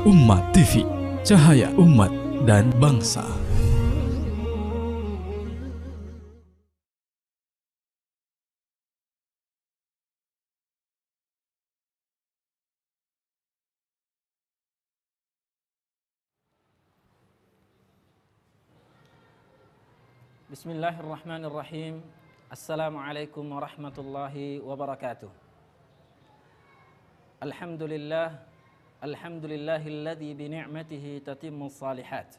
Ummah TV, cahaya umat dan bangsa. Bismillahirrahmanirrahim. Assalamualaikum warahmatullahi wabarakatuh. Alhamdulillahilladzi bini'matihi tatimmus salihat.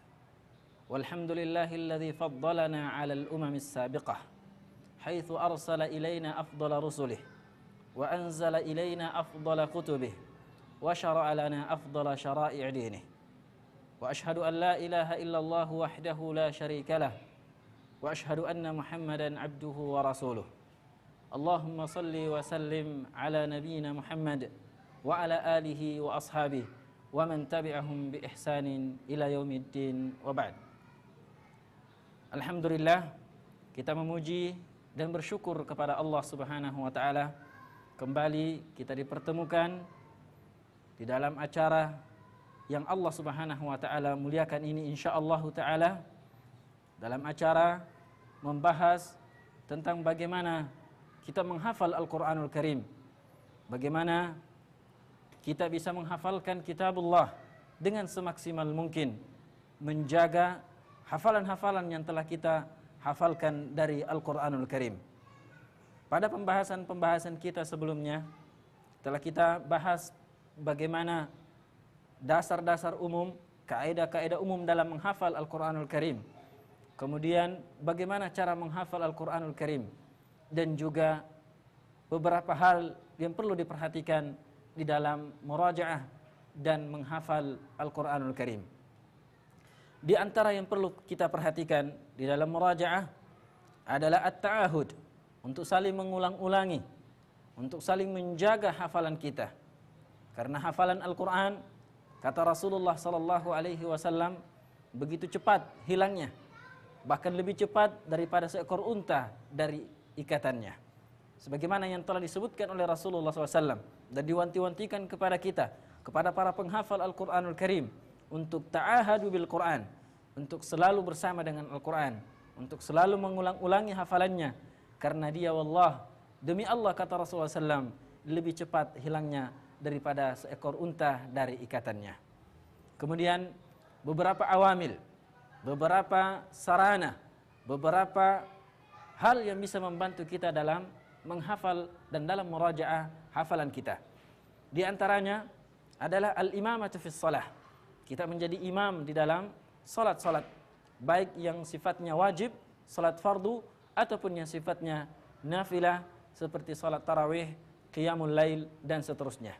Walhamdulillahilladzi faddalana 'alal umamis sabiqah, haitsu arsala ilaina afdala rusulih wa anzala ilaina afdala kutubih wa syara'a lana afdala syara'i' dinih. Wa ashhadu an la ilaha illallah wahdahu la syarika lah. Wa ashhadu anna Muhammadan abduhu wa rasuluh. Allahumma salli wa sallim ala nabiyyina Muhammad wa ala alihi wa ashabihi wa man tabi'ahum bi ihsanin ila yaumiddin wa ba'd. Alhamdulillah, kita memuji dan bersyukur kepada Allah Subhanahu wa taala. Kembali kita dipertemukan di dalam acara yang Allah Subhanahu wa taala muliakan ini, insyaallah taala, dalam acara membahas tentang bagaimana kita menghafal Al-Quranul Karim, bagaimana kita bisa menghafalkan kitabullah dengan semaksimal mungkin, menjaga hafalan-hafalan yang telah kita hafalkan dari Al-Quranul Karim. Pada pembahasan-pembahasan kita sebelumnya telah kita bahas bagaimana dasar-dasar umum, kaidah-kaidah umum dalam menghafal Al-Quranul Karim. Kemudian bagaimana cara menghafal Al-Quranul Karim, dan juga beberapa hal yang perlu diperhatikan di dalam murajaah dan menghafal Al-Quranul Karim. Di antara yang perlu kita perhatikan di dalam murajaah adalah at-ta'ahud, untuk saling mengulang-ulangi, untuk saling menjaga hafalan kita. Karena hafalan Al-Quran, kata Rasulullah SAW, begitu cepat hilangnya, bahkan lebih cepat daripada seekor unta dari ikatannya. Sebagaimana yang telah disebutkan oleh Rasulullah SAW dan diwanti-wantikan kepada kita, kepada para penghafal Al-Quranul Karim, untuk ta'ahadu bil Quran, untuk selalu bersama dengan Al-Quran, untuk selalu mengulang-ulangi hafalannya. Karena dia, wallah, demi Allah, kata Rasulullah SAW, lebih cepat hilangnya daripada seekor unta dari ikatannya. Kemudian beberapa awamil, beberapa sarana, beberapa hal yang bisa membantu kita dalam menghafal dan dalam murajaah hafalan kita. Di antaranya adalah al-imamatu fis shalah. Kita menjadi imam di dalam salat-salat, baik yang sifatnya wajib, salat fardu, ataupun yang sifatnya nafilah seperti salat tarawih, qiyamul lail, dan seterusnya.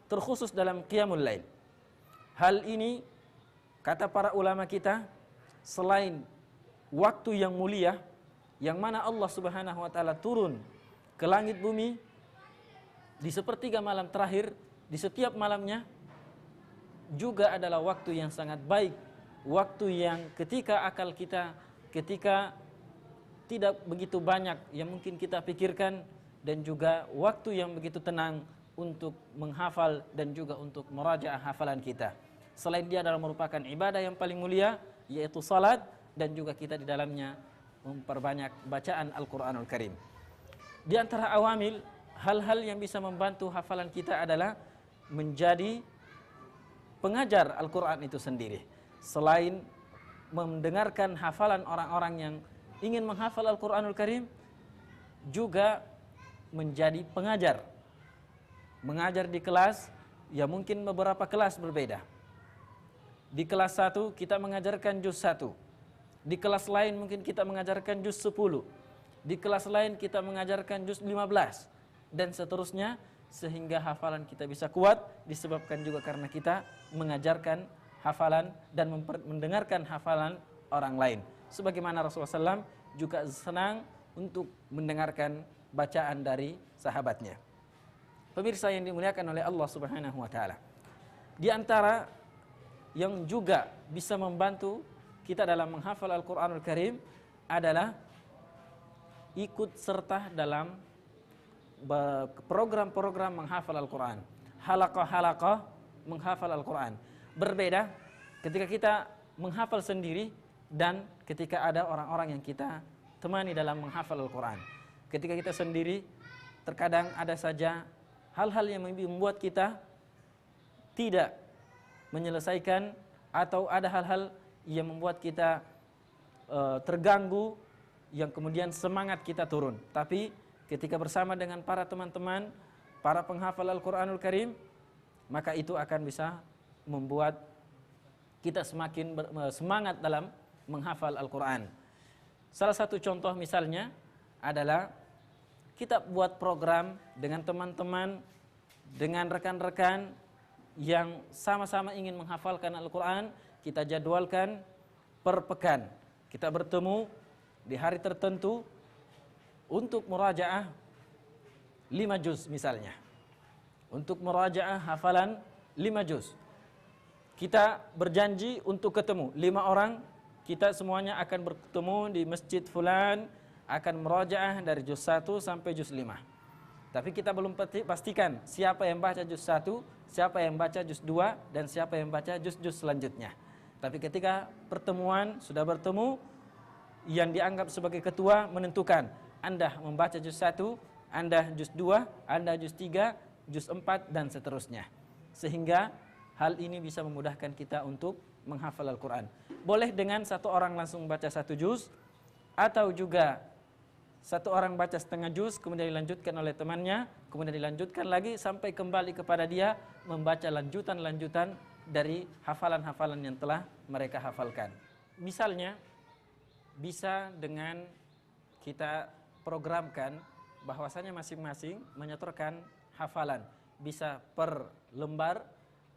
Terkhusus dalam qiyamul lail. Hal ini, kata para ulama kita, selain waktu yang mulia, yang mana Allah Subhanahu wa taala turun ke langit bumi di sepertiga malam terakhir, di setiap malamnya, juga adalah waktu yang sangat baik, waktu yang ketika akal kita, ketika tidak begitu banyak yang mungkin kita pikirkan, dan juga waktu yang begitu tenang untuk menghafal dan juga untuk merajaah hafalan kita. Selain dia adalah merupakan ibadah yang paling mulia, yaitu salat, dan juga kita di dalamnya memperbanyak bacaan Al-Quranul Karim. Di antara awamil, hal-hal yang bisa membantu hafalan kita adalah menjadi pengajar Al-Quran itu sendiri. Selain mendengarkan hafalan orang-orang yang ingin menghafal Al-Quranul Karim, juga menjadi pengajar. Mengajar di kelas, ya mungkin beberapa kelas berbeda. Di kelas 1 kita mengajarkan juz 1. Di kelas lain mungkin kita mengajarkan juz 10. Di kelas lain kita mengajarkan juz 15. Dan seterusnya, sehingga hafalan kita bisa kuat, disebabkan juga karena kita mengajarkan hafalan dan mendengarkan hafalan orang lain. Sebagaimana Rasulullah SAW juga senang untuk mendengarkan bacaan dari sahabatnya. Pemirsa yang dimuliakan oleh Allah Subhanahu wa taala, di antara yang juga bisa membantu kita dalam menghafal Al-Quranul Karim adalah ikut serta dalam program-program menghafal Al-Quran. Halaqah-halaqah menghafal Al-Quran. berbeda ketika kita menghafal sendiri dan ketika ada orang-orang yang kita temani dalam menghafal Al-Quran. Ketika kita sendiri, terkadang ada saja hal-hal yang membuat kita tidak menyelesaikan, atau ada hal-hal yang membuat kita terganggu, yang kemudian semangat kita turun. Tapi ketika bersama dengan para teman-teman, para penghafal Al-Quranul Karim, maka itu akan bisa membuat kita semakin semangat dalam menghafal Al-Quran. Salah satu contoh misalnya adalah kita buat program dengan teman-teman, dengan rekan-rekan yang sama-sama ingin menghafalkan Al-Quran. Kita jadwalkan per pekan, kita bertemu di hari tertentu untuk murajaah 5 juz misalnya. Untuk murajaah hafalan 5 juz. Kita berjanji untuk ketemu 5 orang, kita semuanya akan bertemu di Masjid Fulan, akan murajaah dari juz 1 sampai juz 5. Tapi kita belum pastikan siapa yang baca juz 1, siapa yang baca juz 2, dan siapa yang baca juz-juz selanjutnya. Tapi ketika pertemuan, sudah bertemu, yang dianggap sebagai ketua menentukan Anda membaca juz 1, Anda juz 2, Anda juz 3, juz 4, dan seterusnya. Sehingga hal ini bisa memudahkan kita untuk menghafal Al-Quran. Boleh dengan satu orang langsung baca 1 juz, atau juga satu orang baca setengah juz, kemudian dilanjutkan oleh temannya, kemudian dilanjutkan lagi sampai kembali kepada dia membaca lanjutan-lanjutan dari hafalan-hafalan yang telah mereka hafalkan. Misalnya, bisa dengan kita programkan bahwasanya masing-masing menyetorkan hafalan. Bisa per lembar,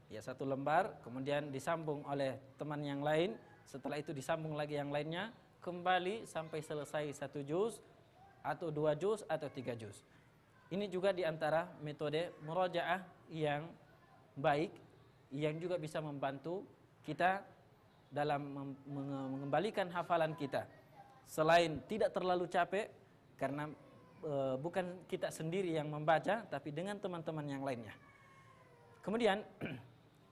ya 1 lembar, kemudian disambung oleh teman yang lain, setelah itu disambung lagi yang lainnya, kembali sampai selesai 1 juz, atau 2 juz, atau 3 juz. Ini juga diantara metode murajaah yang baik, yang juga bisa membantu kita dalam mengembalikan hafalan kita. Selain tidak terlalu capek, karena bukan kita sendiri yang membaca, tapi dengan teman-teman yang lainnya. Kemudian,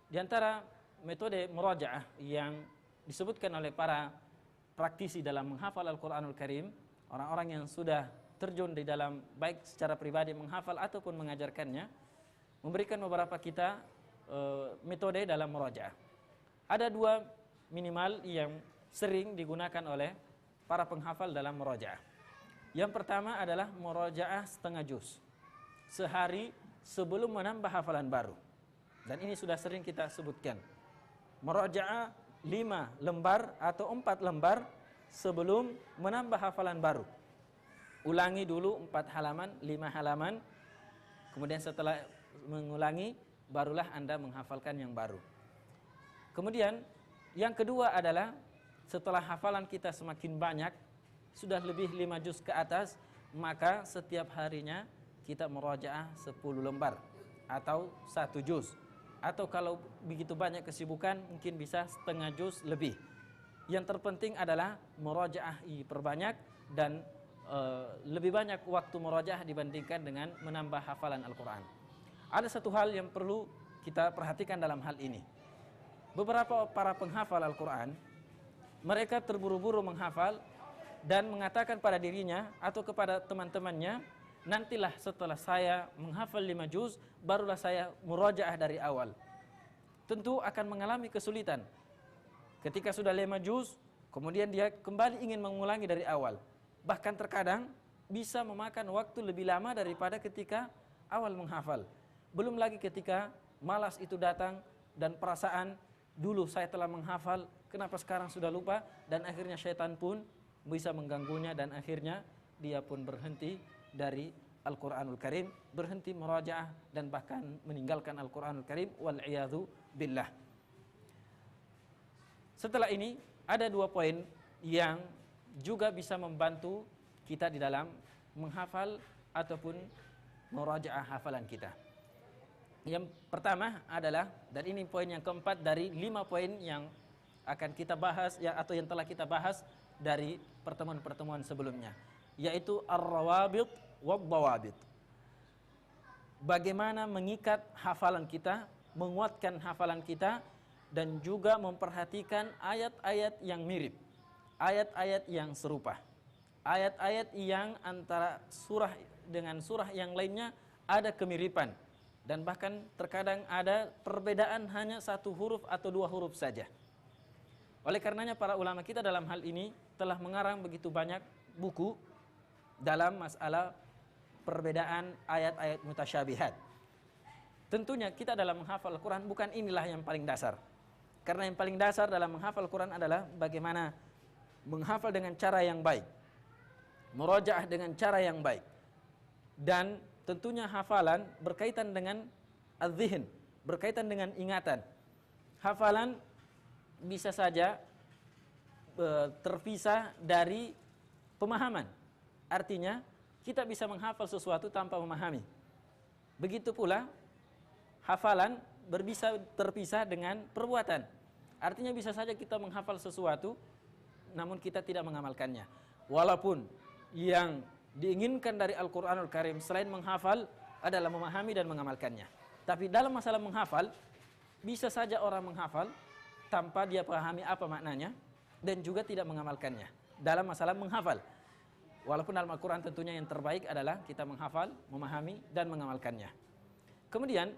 diantara metode murajaah yang disebutkan oleh para praktisi dalam menghafal Al-Quranul Karim, orang-orang yang sudah terjun di dalam baik secara pribadi menghafal ataupun mengajarkannya, memberikan beberapa kita metode dalam murajaah. Ada 2 minimal yang sering digunakan oleh para penghafal dalam murajaah. Yang pertama adalah murajaah setengah juz, sehari sebelum menambah hafalan baru. Dan ini sudah sering kita sebutkan. Murajaah 5 lembar atau 4 lembar sebelum menambah hafalan baru. Ulangi dulu 4 halaman, 5 halaman. Kemudian setelah mengulangi, barulah Anda menghafalkan yang baru. Kemudian yang kedua adalah setelah hafalan kita semakin banyak, sudah lebih 5 juz ke atas, maka setiap harinya kita murajaah 10 lembar atau 1 juz. Atau kalau begitu banyak kesibukan, mungkin bisa setengah juz lebih. Yang terpenting adalah murajaah diperbanyak dan lebih banyak waktu murajaah dibandingkan dengan menambah hafalan Al-Quran. Ada satu hal yang perlu kita perhatikan dalam hal ini. Beberapa para penghafal Al-Quran, mereka terburu-buru menghafal dan mengatakan pada dirinya atau kepada teman-temannya, nantilah setelah saya menghafal 5 juz, barulah saya murajaah dari awal. Tentu akan mengalami kesulitan. Ketika sudah 5 juz, kemudian dia kembali ingin mengulangi dari awal. Bahkan terkadang bisa memakan waktu lebih lama daripada ketika awal menghafal. Belum lagi ketika malas itu datang dan perasaan dulu saya telah menghafal, kenapa sekarang sudah lupa, dan akhirnya syaitan pun bisa mengganggunya dan akhirnya dia pun berhenti dari Al-Quranul Karim, berhenti murajaah dan bahkan meninggalkan Al-Quranul Karim, wal'iyadhu billah. Setelah ini ada 2 poin yang juga bisa membantu kita di dalam menghafal ataupun murajaah hafalan kita. Yang pertama adalah, dan ini poin yang keempat dari 5 poin yang akan kita bahas atau yang telah kita bahas dari pertemuan-pertemuan sebelumnya, yaitu ar-rawabit wad-dawabit. Bagaimana mengikat hafalan kita, menguatkan hafalan kita dan juga memperhatikan ayat-ayat yang mirip, ayat-ayat yang serupa, ayat-ayat yang antara surah dengan surah yang lainnya ada kemiripan, dan bahkan terkadang ada perbedaan hanya satu huruf atau dua huruf saja. Oleh karenanya para ulama kita dalam hal ini telah mengarang begitu banyak buku dalam masalah perbedaan ayat-ayat mutasyabihat. Tentunya kita dalam menghafal Al-Quran bukan inilah yang paling dasar. Karena yang paling dasar dalam menghafal Al-Quran adalah bagaimana menghafal dengan cara yang baik, murajaah dengan cara yang baik. Dan tentunya hafalan berkaitan dengan az-zihn, berkaitan dengan ingatan. Hafalan bisa saja terpisah dari pemahaman. Artinya kita bisa menghafal sesuatu tanpa memahami. Begitu pula hafalan bisa terpisah dengan perbuatan. Artinya bisa saja kita menghafal sesuatu namun kita tidak mengamalkannya. Walaupun yang diinginkan dari Al-Qur'anul Karim selain menghafal adalah memahami dan mengamalkannya. Tapi dalam masalah menghafal, bisa saja orang menghafal tanpa dia pahami apa maknanya dan juga tidak mengamalkannya dalam masalah menghafal. Walaupun dalam Al-Quran tentunya yang terbaik adalah kita menghafal, memahami, dan mengamalkannya. Kemudian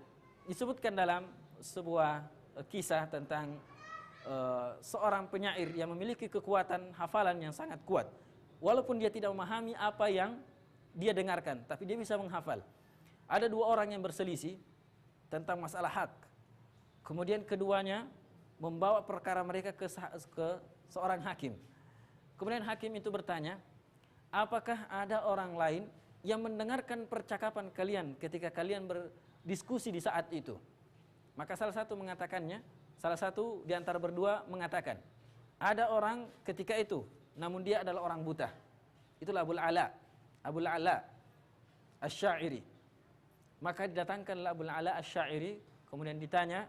disebutkan dalam sebuah kisah tentang seorang penyair yang memiliki kekuatan hafalan yang sangat kuat. Walaupun dia tidak memahami apa yang dia dengarkan, tapi dia bisa menghafal. Ada dua orang yang berselisih tentang masalah hak. Kemudian keduanya membawa perkara mereka ke seorang hakim. Kemudian hakim itu bertanya, apakah ada orang lain yang mendengarkan percakapan kalian ketika kalian berdiskusi di saat itu? Maka salah satu mengatakannya, salah satu di antara berdua mengatakan, ada orang ketika itu, namun dia adalah orang buta. Itulah Abul Ala Asy-Sya'iri. Maka didatangkanlah Abul Ala Asy-Sya'iri, kemudian ditanya,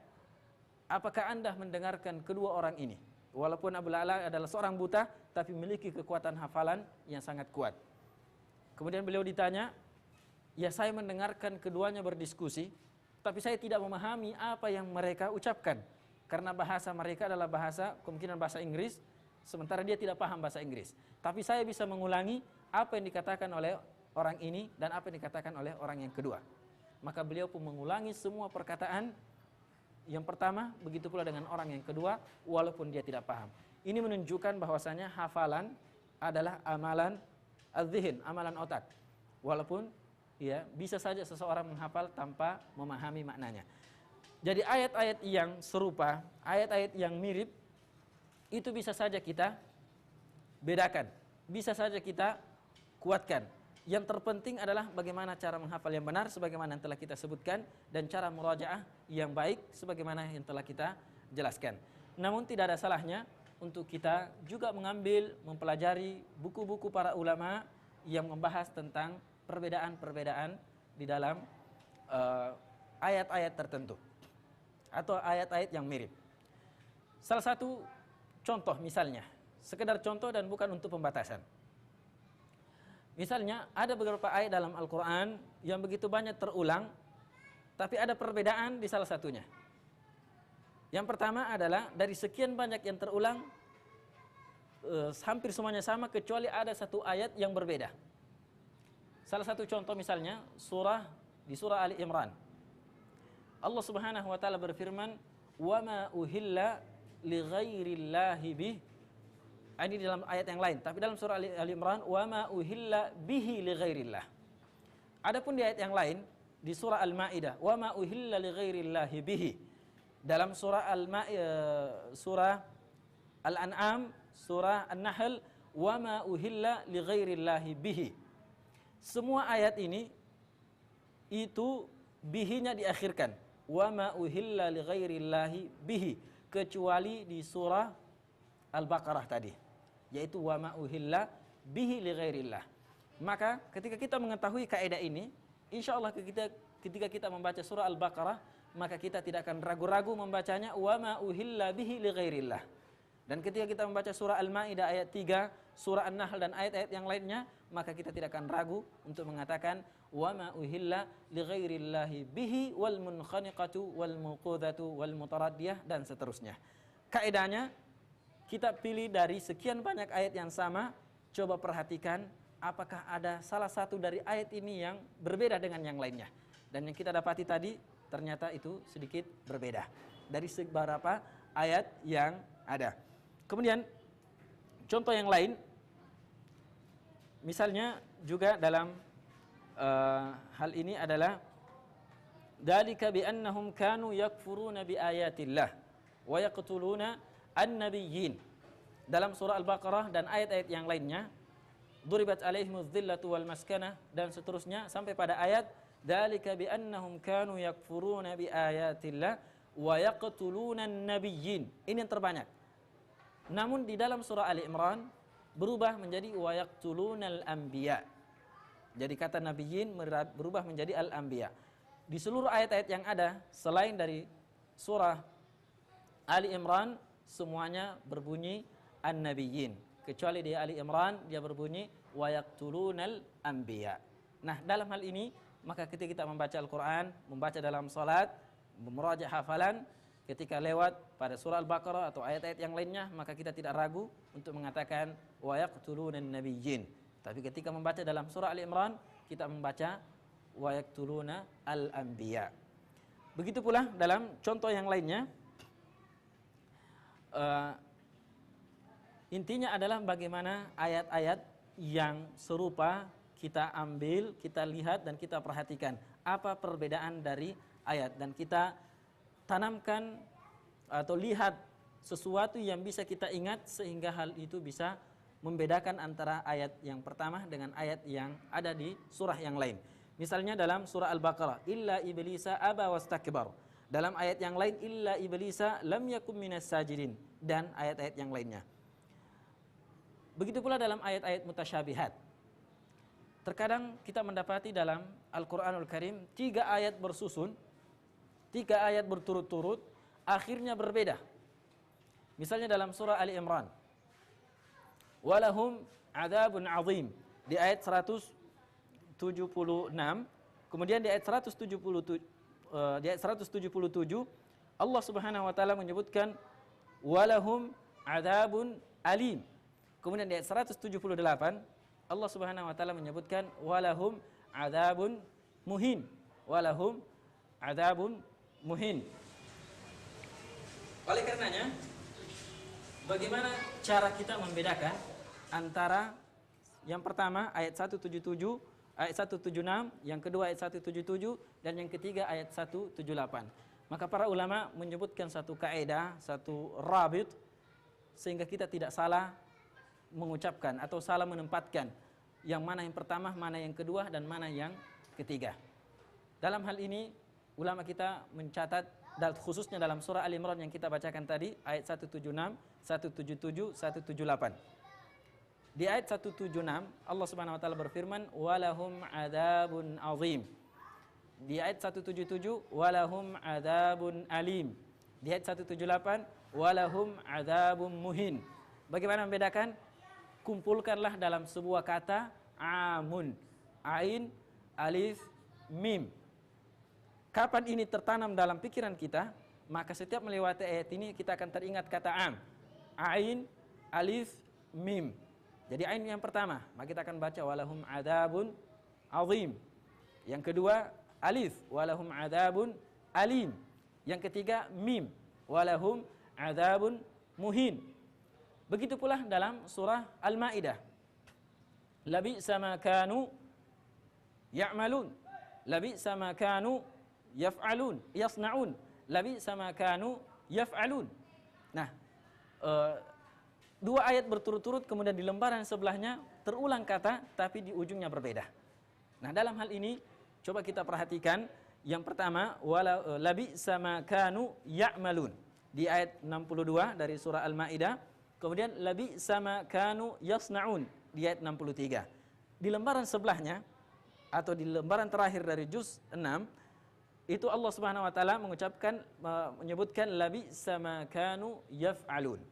apakah Anda mendengarkan kedua orang ini? Walaupun Abul Ala adalah seorang buta, tapi memiliki kekuatan hafalan yang sangat kuat. Kemudian beliau ditanya, ya saya mendengarkan keduanya berdiskusi, tapi saya tidak memahami apa yang mereka ucapkan. Karena bahasa mereka adalah bahasa, kemungkinan bahasa Inggris, sementara dia tidak paham bahasa Inggris. Tapi saya bisa mengulangi apa yang dikatakan oleh orang ini dan apa yang dikatakan oleh orang yang kedua. Maka beliau pun mengulangi semua perkataan yang pertama, begitu pula dengan orang yang kedua, walaupun dia tidak paham. Ini menunjukkan bahwasanya hafalan adalah amalan az-zihn, amalan otak. Walaupun ya bisa saja seseorang menghafal tanpa memahami maknanya. Jadi ayat-ayat yang serupa, ayat-ayat yang mirip, itu bisa saja kita bedakan, bisa saja kita kuatkan. Yang terpenting adalah bagaimana cara menghafal yang benar sebagaimana yang telah kita sebutkan, dan cara murajaah yang baik sebagaimana yang telah kita jelaskan. Namun tidak ada salahnya untuk kita juga mengambil, mempelajari buku-buku para ulama yang membahas tentang perbedaan-perbedaan di dalam ayat-ayat tertentu atau ayat-ayat yang mirip. Salah satu contoh misalnya, sekedar contoh dan bukan untuk pembatasan. Misalnya ada beberapa ayat dalam Al-Quran yang begitu banyak terulang, tapi ada perbedaan di salah satunya. Yang pertama adalah dari sekian banyak yang terulang, hampir semuanya sama kecuali ada satu ayat yang berbeda. Salah satu contoh misalnya di surah Ali Imran. Allah Subhanahu wa taala berfirman, "Wa ma uhilla li ghairillahi bih." Ini dalam ayat yang lain, tapi dalam surah Ali Imran, "Wa ma uhilla bihi li ghairillah." Adapun di ayat yang lain di surah Al-Maidah, "Wa ma uhilla li ghairillahi bihi." Dalam surah surah Al-An'am, surah An-Nahl, "Wa ma uhilla li ghairillahi bihi." Semua ayat ini itu bihinya diakhirkan, "Wa ma uhilla li ghairillahi bihi," kecuali di surah Al-Baqarah tadi, yaitu wa ma uhilla bihi li ghairillah. Maka ketika kita mengetahui kaidah ini, insyaallah ketika kita membaca surah Al-Baqarah, maka kita tidak akan ragu-ragu membacanya wa ma uhilla bihi li ghairillah. Dan ketika kita membaca surah Al-Maidah ayat 3, surah An-Nahl dan ayat-ayat yang lainnya, maka kita tidak akan ragu untuk mengatakan wa ma uhilla li ghairillahi bihi wal munkhaniqatu wal muqudatu wal mutaraddiyah dan seterusnya. Kaedahnya kita pilih dari sekian banyak ayat yang sama, coba perhatikan apakah ada salah satu dari ayat ini yang berbeda dengan yang lainnya. Dan yang kita dapati tadi ternyata itu sedikit berbeda dari beberapa ayat yang ada. Kemudian contoh yang lain, misalnya juga dalam hal ini adalah dzalika bi annahum kanu yakfuruna bi ayatillah wa yaqtuluna an-nabiyyin. Dalam surah Al-Baqarah dan ayat-ayat yang lainnya, duribat alaihimuz dhillatu wal maskanah dan seterusnya sampai pada ayat dzalika bi annahum kanu yakfuruna bi ayatillah wa yaqtuluna an-nabiyyin. Ini yang terbanyak. Namun di dalam surah Ali Imran berubah menjadi wa yaqtulunal anbiya. Jadi kata nabiyyin berubah menjadi al-anbiya. Di seluruh ayat-ayat yang ada selain dari surah Ali Imran semuanya berbunyi an-nabiyyin. Kecuali di Ali Imran dia berbunyi wa yaqtulunal anbiya. Nah, dalam hal ini maka ketika kita membaca Al-Qur'an, membaca dalam salat, memuraja hafalan, ketika lewat pada surah Al-Baqarah atau ayat-ayat yang lainnya, maka kita tidak ragu untuk mengatakan wa yaqtulunan nabiyyin. Tapi ketika membaca dalam surah Ali Imran, kita membaca wa yaqtuluna al-anbiya. Begitu pula dalam contoh yang lainnya, intinya adalah bagaimana ayat-ayat yang serupa kita ambil, kita lihat dan kita perhatikan apa perbedaan dari ayat, dan kita tanamkan atau lihat sesuatu yang bisa kita ingat sehingga hal itu bisa membedakan antara ayat yang pertama dengan ayat yang ada di surah yang lain. Misalnya dalam surah Al-Baqarah, illa iblisa aba wastakbar. Dalam ayat yang lain, illa iblisa lam yakum minas sajidin, dan ayat-ayat yang lainnya. Begitu pula dalam ayat-ayat mutasyabihat. Terkadang kita mendapati dalam Al-Quranul Karim 3 ayat bersusun, 3 ayat berturut-turut, akhirnya berbeda. Misalnya dalam surah Ali Imran, walahum adzabun azim, di ayat 176, kemudian di ayat 177 Allah Subhanahu wa taala menyebutkan walahum adzabun alim. Kemudian di ayat 178 Allah Subhanahu wa taala menyebutkan walahum adzabun muhin, walahum adzabun muhin. Oleh karenanya, bagaimana cara kita membedakan antara yang pertama ayat 177, ayat 176, yang kedua ayat 177, dan yang ketiga ayat 178. Maka para ulama menyebutkan satu kaidah, satu rabit, sehingga kita tidak salah mengucapkan atau salah menempatkan yang mana yang pertama, mana yang kedua, dan mana yang ketiga. Dalam hal ini ulama kita mencatat, dan khususnya dalam surah Al Imran yang kita bacakan tadi, ayat 176, 177, 178. Di ayat 176 Allah Subhanahu wa taala berfirman walahum adzabun azim. Di ayat 177 walahum adzabun alim. Di ayat 178 walahum adzabun muhin. Bagaimana membedakan? Kumpulkanlah dalam sebuah kata amun, ain, alif, mim. Kapan ini tertanam dalam pikiran kita, maka setiap melewati ayat ini kita akan teringat kata am, ain, alif, mim. Jadi ain yang pertama, maka kita akan baca walahum adzabun azim. Yang kedua alif, walahum adzabun alim. Yang ketiga mim, walahum adzabun muhin. Begitu pula dalam surah Al-Maidah, labi'sa ma kanu ya'malun, labi'sa ma kanu yaf'alun, yasna'un, labi'sa ma kanu yaf'alun. Nah, 2 ayat berturut-turut, kemudian di lembaran sebelahnya terulang kata tapi di ujungnya berbeda. Nah, dalam hal ini coba kita perhatikan yang pertama labi'sa ma kanu ya'malun di ayat 62 dari surah Al-Maidah, kemudian labi'sa ma kanu yasna'un di ayat 63. Di lembaran sebelahnya atau di lembaran terakhir dari juz 6 itu Allah Subhanahu wa taala menyebutkan labi'sa ma kanu yaf'alun.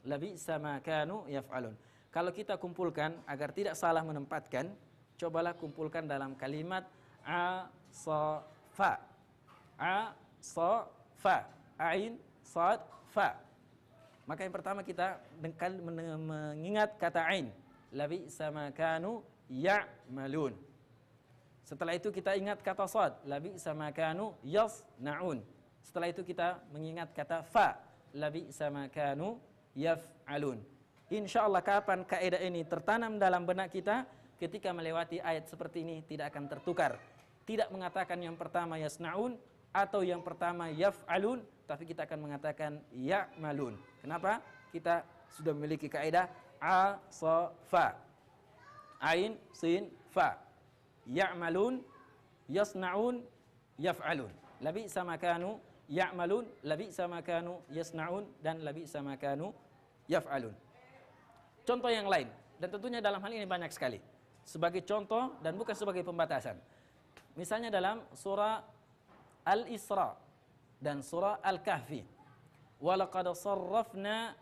Labi'sa ma kanu yaf'alun. Kalau kita kumpulkan agar tidak salah menempatkan, cobalah kumpulkan dalam kalimat asafa. Asafa. Ain, sad, fa. Maka yang pertama kita mengingat kata ain. Labi'sa ma kanu ya'malun. Setelah itu kita ingat kata sad. Labi'sa ma kanu yasna'un. Setelah itu kita mengingat kata fa. Labi'sa ma kanu yaf'alun. Insyaallah kapan kaidah ini tertanam dalam benak kita, ketika melewati ayat seperti ini tidak akan tertukar. Tidak mengatakan yang pertama yasna'un atau yang pertama yaf'alun, tapi kita akan mengatakan ya'malun. Kenapa? Kita sudah memiliki kaidah a sa fa. Ain sin fa. Ya'malun, yasna'un, yaf'alun. Labi'sa ma kanu ya'malun, labi'sa ma kanu yasna'un, dan labi'sa ma kanu yaf'alun. Contoh yang lain, dan tentunya dalam hal ini banyak sekali, sebagai contoh dan bukan sebagai pembatasan. Misalnya dalam surah Al-Isra dan surah Al-Kahfi. Walaqad sarrafna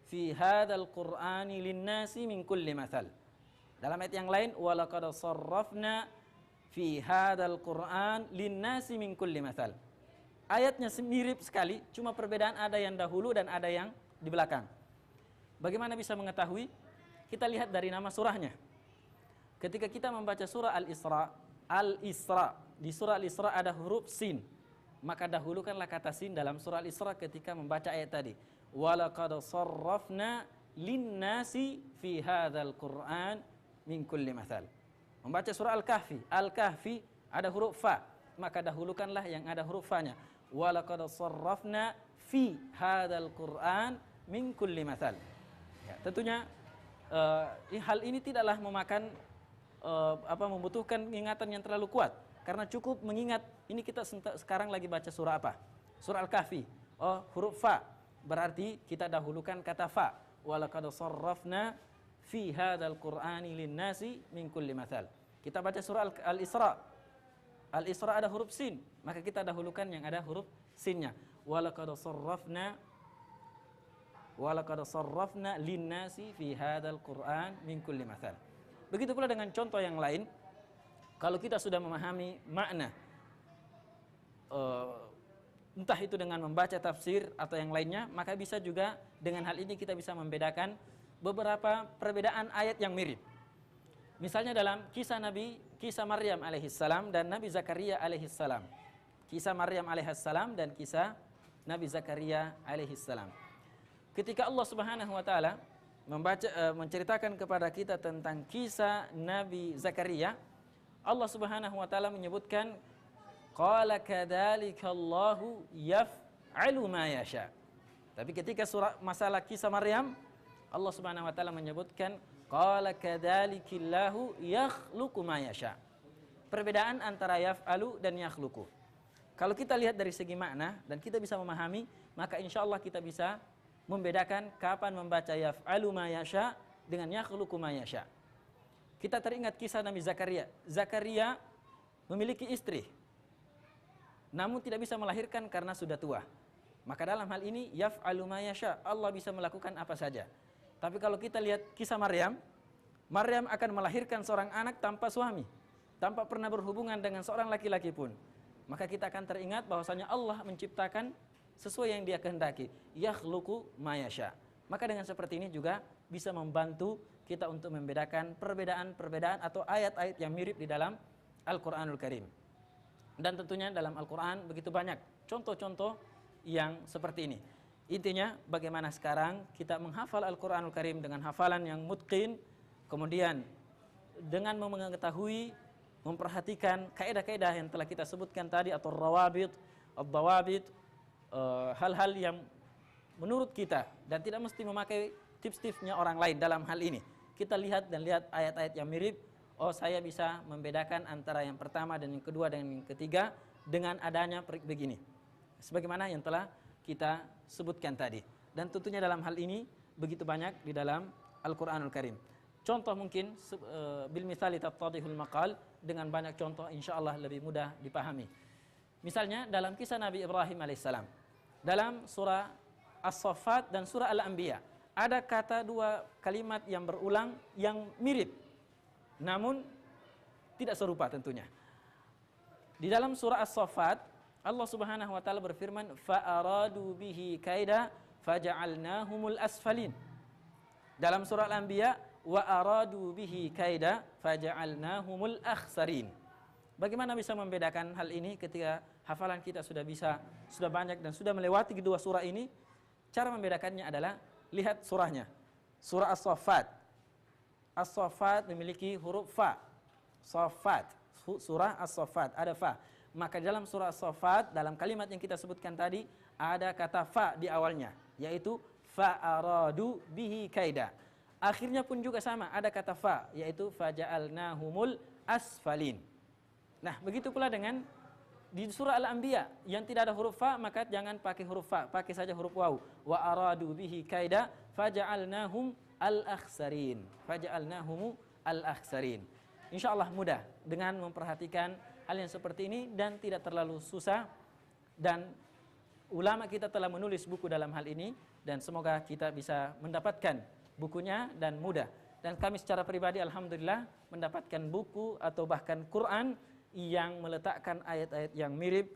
fi hadzal qur'ani lin-nasi min kulli mathal. Dalam ayat yang lain, walaqad sarrafna fi hadzal qur'an lin-nasi min kulli mathal. Ayatnya mirip sekali, cuma perbedaan ada yang dahulu dan ada yang di belakang. Bagaimana bisa mengetahui? Kita lihat dari nama surahnya. Ketika kita membaca surah Al-Isra, di surah Al-Isra ada huruf sin. Maka dahulukanlah kata sin dalam surah Al-Isra ketika membaca ayat tadi. Walaqad sarrafna lin-nasi fi hadzal qur'an min kulli mathal. Membaca surah Al-Kahfi ada huruf fa, maka dahulukanlah yang ada huruf fa-nya. Walaqad sarrafna fi hadzal qur'an min kulli mathal. Ya, tentunya hal ini tidaklah membutuhkan ingatan yang terlalu kuat, karena cukup mengingat ini kita sekarang lagi baca surah apa? Surah Al-Kahfi. Oh, huruf fa. Berarti kita dahulukan kata fa. Walaqad sarrafna fi hadzal qur'ani lin-nasi min kulli mathal. Kita baca surah Al-Isra. Al-Isra ada huruf sin, maka kita dahulukan yang ada huruf sinnya. Walaqad sarrafna lin-nasi fi hadzal qur'an min kulli mathal. Begitu pula dengan contoh yang lain. Kalau kita sudah memahami makna, entah itu dengan membaca tafsir atau yang lainnya, maka bisa juga dengan hal ini kita bisa membedakan beberapa perbedaan ayat yang mirip. Misalnya dalam kisah Maryam alaihissalam dan Nabi Zakaria alaihissalam. Kisah Maryam alaihissalam dan kisah Nabi Zakaria alaihissalam. Ketika Allah Subhanahu wa taala menceritakan kepada kita tentang kisah Nabi Zakaria, Allah Subhanahu wa taala menyebutkan qala kadzalika Allahu yaf'alu ma yasha. Tapi ketika masalah kisah Maryam, Allah Subhanahu wa taala menyebutkan qala kadzalika Allahu yakhluqu ma yasha. Perbedaan antara yaf'alu dan yakhluqu. Kalau kita lihat dari segi makna dan kita bisa memahami, maka insyaallah kita bisa membedakan kapan membaca yaf'alu ma yasha dengan yakhluqu ma yasha. Kita teringat kisah Nabi Zakaria. Zakaria memiliki istri, namun tidak bisa melahirkan karena sudah tua. Maka dalam hal ini yaf'alu ma yasha, Allah bisa melakukan apa saja. Tapi kalau kita lihat kisah Maryam, Maryam akan melahirkan seorang anak tanpa suami, tanpa pernah berhubungan dengan seorang laki-laki pun. Maka kita akan teringat bahwasanya Allah menciptakan sesuai yang Dia kehendaki. Yakhluqu ma yasha. Maka dengan seperti ini juga bisa membantu kita untuk membedakan perbedaan-perbedaan atau ayat-ayat yang mirip di dalam Al-Qur'anul Karim. Dan tentunya dalam Al-Qur'an begitu banyak contoh-contoh yang seperti ini. Intinya bagaimana sekarang kita menghafal Al-Qur'anul Karim dengan hafalan yang mutqin, kemudian dengan mengetahui, memperhatikan kaidah-kaidah yang telah kita sebutkan tadi atau rawabit, ad-dawabit, hal-hal yang menurut kita dan tidak mesti memakai tips-tipsnya orang lain dalam hal ini. Kita lihat ayat-ayat yang mirip. Oh, saya bisa membedakan antara yang pertama dan yang kedua dan yang ketiga dengan adanya begini. Sebagaimana yang telah kita sebutkan tadi. Dan tentunya dalam hal ini begitu banyak di dalam Al-Qur'anul Karim. Contoh mungkin bil mithali tattadihul maqal, dengan banyak contoh insyaallah lebih mudah dipahami. Misalnya dalam kisah Nabi Ibrahim alaihissalam. Dalam surah As-Saffat dan surah Al-Anbiya ada dua kalimat yang berulang yang mirip. Namun tidak serupa tentunya. Di dalam surah As-Saffat, Allah Subhanahu wa taala berfirman, "Fa'aradu bihi kaida faja'alnahumul asfalin." Dalam surah Al-Anbiya, "Wa aradu bihi kaida faja'alnahumul akhsarin." Bagaimana bisa membedakan hal ini ketika hafalan kita sudah banyak dan sudah melewati kedua surah ini? Cara membedakannya adalah lihat surahnya. Surah As-Saffat. As-Saffat memiliki huruf fa. Saffat. Surah As-Saffat ada fa. Maka dalam surah As-Saffat, dalam kalimat yang kita sebutkan tadi, ada kata fa di awalnya, yaitu fa'aradu bihi kaida. Akhirnya pun juga sama, ada kata fa, yaitu faja'alnahumul asfalin. Nah, begitu pula dengan di surah Al-Anbiya yang tidak ada huruf fa, maka jangan pakai huruf fa, pakai saja huruf waw. Wa aradu bihi kaida faja'alnahum al-akhsarin. Faja'alnahum al-akhsarin. Insyaallah mudah dengan memperhatikan hal yang seperti ini dan tidak terlalu susah, dan ulama kita telah menulis buku dalam hal ini dan semoga kita bisa mendapatkan bukunya dan mudah. Dan kami secara pribadi alhamdulillah mendapatkan buku atau bahkan Quran yang meletakkan ayat-ayat yang mirip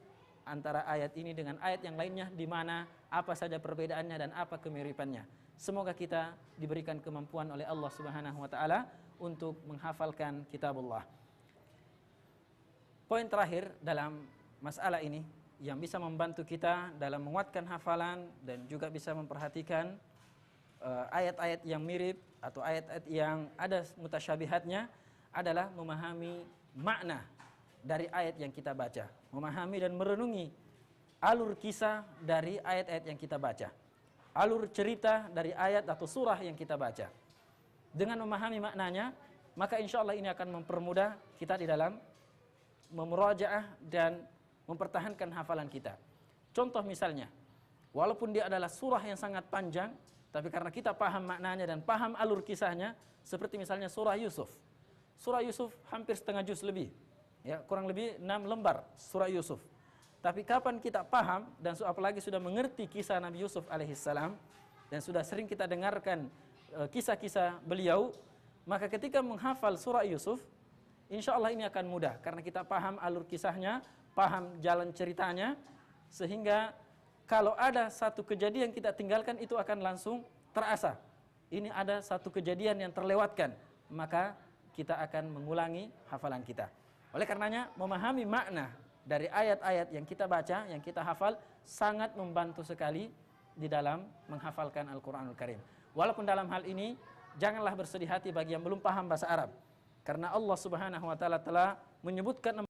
antara ayat ini dengan ayat yang lainnya, di mana apa saja perbedaannya dan apa kemiripannya. Semoga kita diberikan kemampuan oleh Allah Subhanahu wa taala untuk menghafalkan kitabullah. Poin terakhir dalam masalah ini yang bisa membantu kita dalam menguatkan hafalan dan juga bisa memperhatikan ayat-ayat yang mirip atau ayat-ayat yang ada mutasyabihatnya adalah memahami makna dari ayat yang kita baca, memahami dan merenungi alur kisah dari ayat-ayat yang kita baca, alur cerita dari ayat atau surah yang kita baca. Dengan memahami maknanya, maka insya Allah ini akan mempermudah kita di dalam memurajaah dan mempertahankan hafalan kita. Contoh misalnya, walaupun dia adalah surah yang sangat panjang, tapi karena kita paham maknanya dan paham alur kisahnya, seperti misalnya surah Yusuf. Surah Yusuf hampir setengah juz lebih. Ya, kurang lebih 6 lembar surah Yusuf. Tapi kapan kita paham dan apalagi sudah mengerti kisah Nabi Yusuf alaihissalam dan sudah sering kita dengarkan kisah-kisah beliau, maka ketika menghafal surah Yusuf, insya Allah ini akan mudah karena kita paham alur kisahnya, paham jalan ceritanya, sehingga kalau ada satu kejadian kita tinggalkan itu akan langsung terasa. Ini ada satu kejadian yang terlewatkan, maka kita akan mengulangi hafalan kita. Oleh karenanya memahami makna dari ayat-ayat yang kita baca, yang kita hafal sangat membantu sekali di dalam menghafalkan Al-Quranul Karim. Walaupun dalam hal ini janganlah bersedih hati bagi yang belum paham bahasa Arab, karena Allah Subhanahu wa taala telah menyebutkan